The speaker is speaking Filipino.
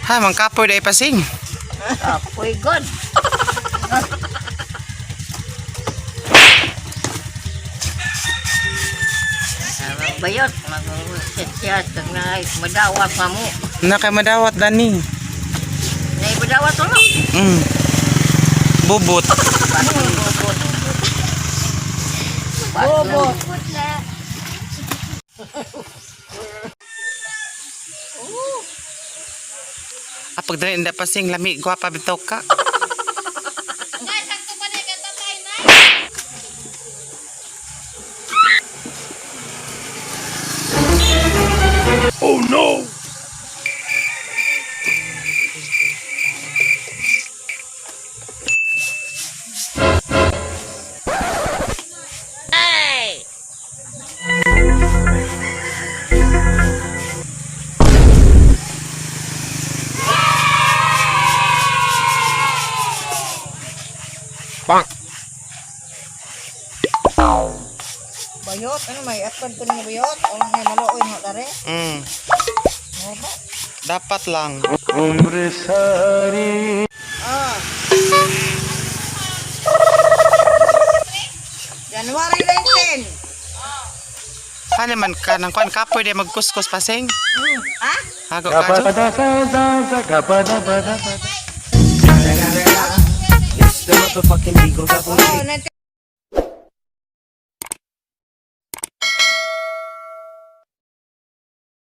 Ha, mang kapoy day pasing. Kapoy god. Bayot, mag-set kag na madawat pa mo. Nakamadawat dani. Na ibadawat ulo. Bubot. Bobot. Apag dali nda pasing lami gwapa bitaw ka. Oh no! Bang! Bayot, ano may atpan ko ni bayot? O may maluoy mo dare? Dapat lang. Ah. January 19. Hani man ka nang kuan kapoy day magkuskus pasing. Ha? Hago ka jo. It's the motherfucking Eagle Double Oh, 19.